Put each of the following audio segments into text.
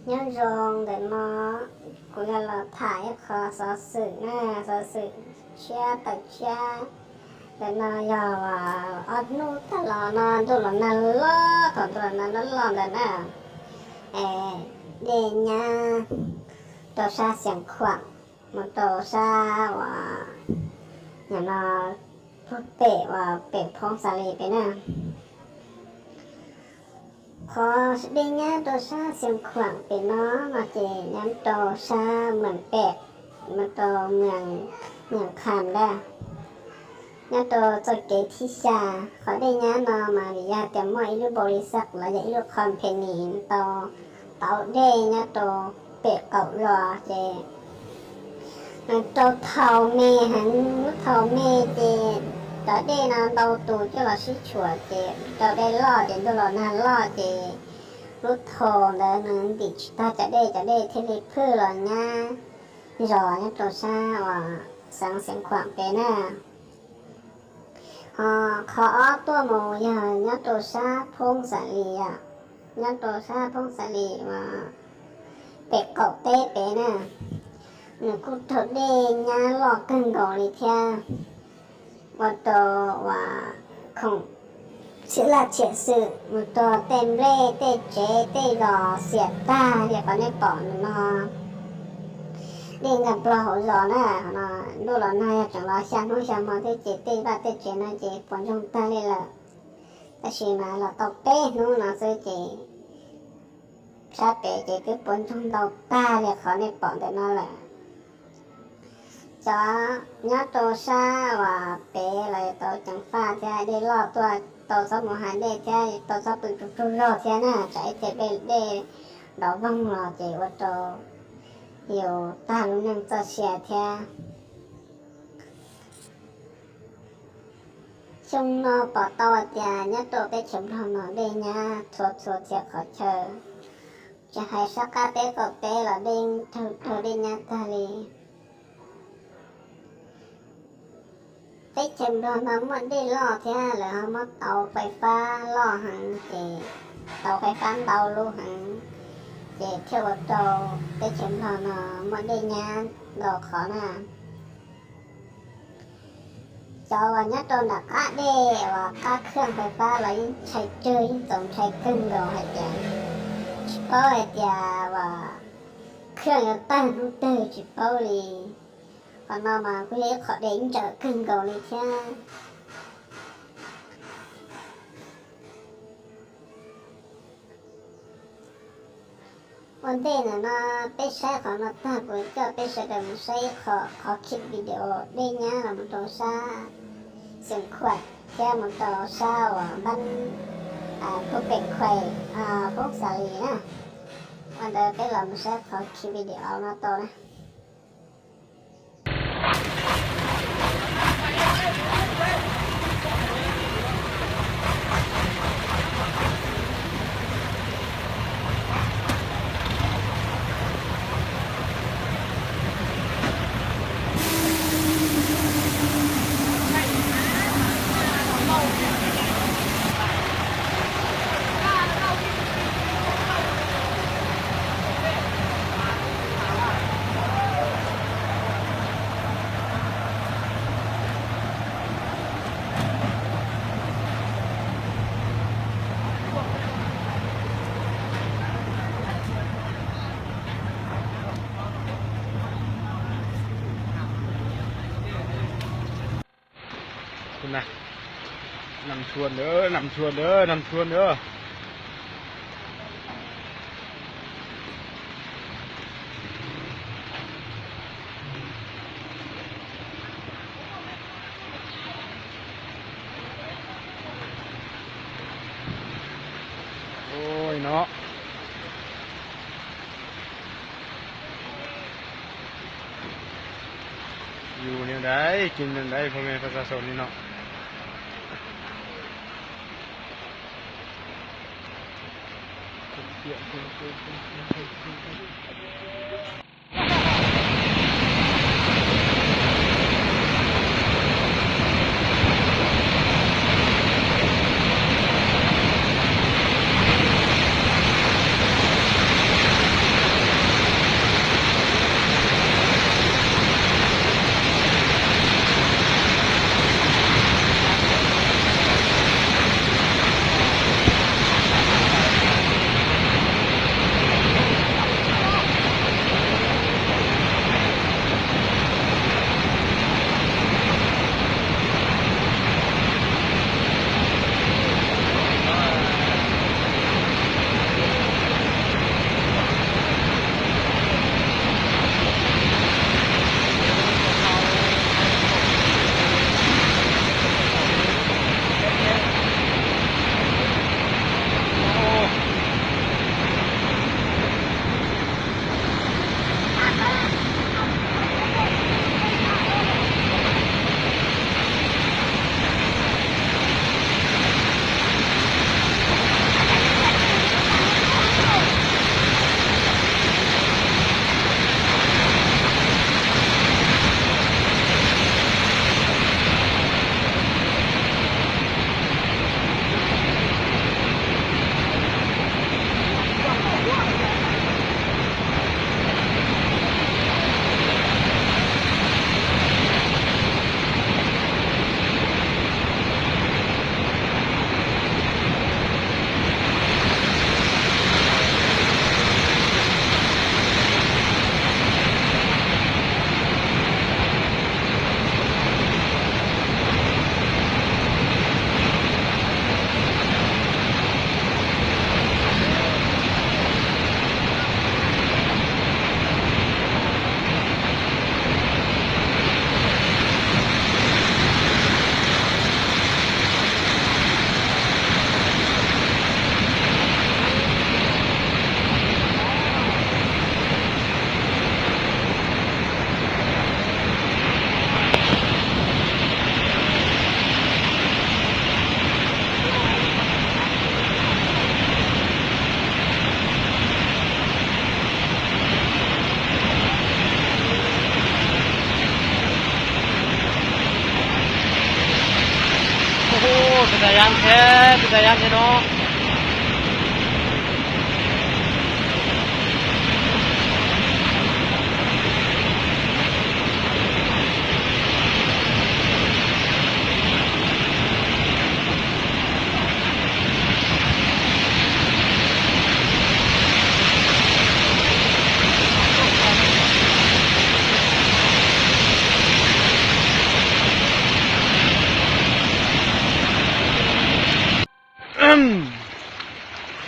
nhớ rong để nó cũng là thải khó sở sự nè sở sự cha tập cha để nó giờ ở nút ta là nó tôi là nó lo còn tôi là nó lo để nè để nhà tổ sa xiang khoảng một tổ sa và nhà nó phước bể và bể phong xà lì bể nè khó đi nhá tổ sa xiang khoảng bể nó mà chỉ nhắm tổ saเหมือนเป็ดมันตัวเมืองคำได้nháตัวจะเกทิชาเขาได้nháนอมาดิยาแต่ไม่รู้บริษัทหรือยังรู้คอมเพนีตัวเต่าได้nháตัวเป็ดเก่ารอเจตัวเท่าเมหันเท่าเมเจตัวได้นะตัวตูจะเราชิชัวเจตัวได้ล่อเจตัวเรานั่นล่อเจรู้โทแล้วนึงดิถ้าจะได้เทเลเพื่อหรอเนี่ยรอเนี่ยตัวซาว่าสังเสียงขวางไปน่ะขอตัวหมูอย่างเนี่ยตัวซาพงสาลีอ่ะเนี่ยตัวซาพงสาลีมาเป็ดเก่าเต้ไปน่ะหนูกูถอดเด้เนี่ยหลอกกันก่อนเลยเท่าว่าตัวว่าของศิลาเฉียดสื่อมันตัวเต็มเล่เต้เจเต้รอเสียบตาเดี๋ยวก็ได้ปอนนอเล่นกับปลาหัวรอน่ะนะดูรอน่าจังรอชาโนชามาเต้เจเต้บ้าเต้เจน่าเจปอนจงตาเลยละแต่ชิมาเราตบเป้นู้นนะซื้อเจชาเป้เจก็ปอนจงตบตาเลยเขาได้ปอนแต่นั่นแหละจ้าเนี่ยตัวซาว่าเป้เลยตัวจังฟ้าจะได้รอบตัวตัวสมุนไพรได้แค่ตัวสปุกทุกรอบแค่น่ะใจเจ็บได้ดอกบังรอเจว่าตัวอยู่ตาลุงยังจะเสียแท้ช่วงนอปอตอจาเนี่ยตัวไปชมทองนอได้เนี่ยทัวเสียขอเชิญจะให้สักกาเป้ก็เป้หรอได้ทัวได้เนี่ยทะเลไปเข็มโดนน้ำมันได้ล่อแท้หรือเขามาเตาไฟฟ้าล่อหังเจเตาไฟฟ้าเตาลูกหังเจเที่ยวโตไปเข็มโดนน้ำมันได้งานดอกขอหน้าจอวันนี้ตัวหนักก็ได้ว่าก็เครื่องไฟฟ้าเราใช้เจอต้องใช้เครื่องเราให้เจเพราะเจว่าเครื่องตั้งรูเตอร์จิเปาลีcòn nào mà quý họ đến chợ cưng cầu này chứ vấn đề là nó bây giờ họ nó ta với cho bây giờ là mình sẽ họ clip video đây nhá là một tổ xa sinh khỏe cho một tổ xa và bánh có bệnh khỏe phúc xả lì nè còn đây cái là mình sẽ họ clip video nó to nèคุณนะนำชวนเด้อนำชวนเด้อนำชวนเด้อโอ้ยเนาะอยู่เนี่ยได้กินเนี่ยได้พ่อแม่ประชาชนนี่เนาะ ยานแท้เป็นตายานแท้เนาะ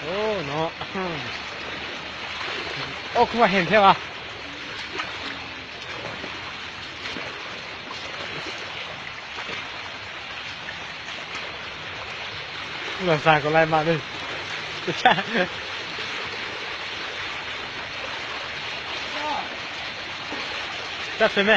โอ้เนาะโอ้คือว่าเห็นใช่ปะหลังสายก็ไล่มาเลยใช่จับใช่ไหม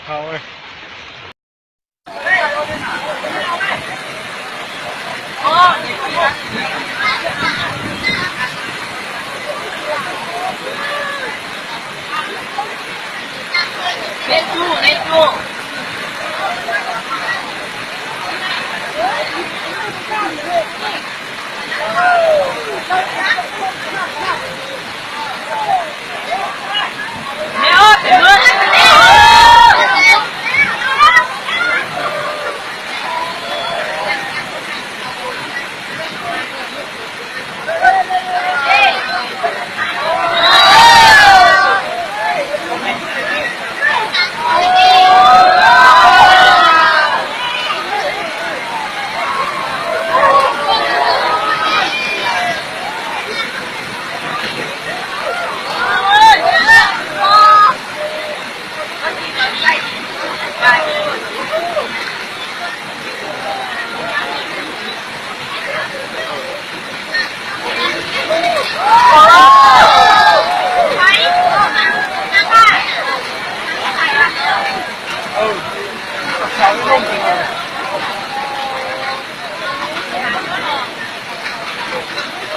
เข้าเลยเล่นจู้เล่นจู้ไม่ออกเดี๋ยว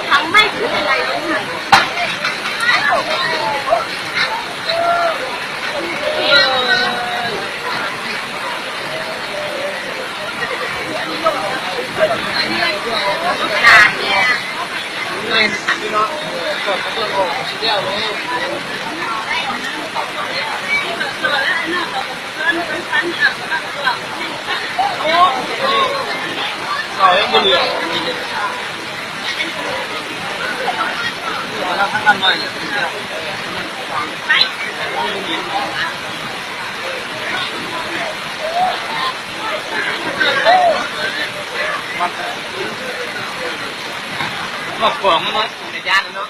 ทั้งไม่ถึงอะไรเลยเรายังไม่เหลือเราทั้งกันหน่อยมาขวางมันในย่านเนาะ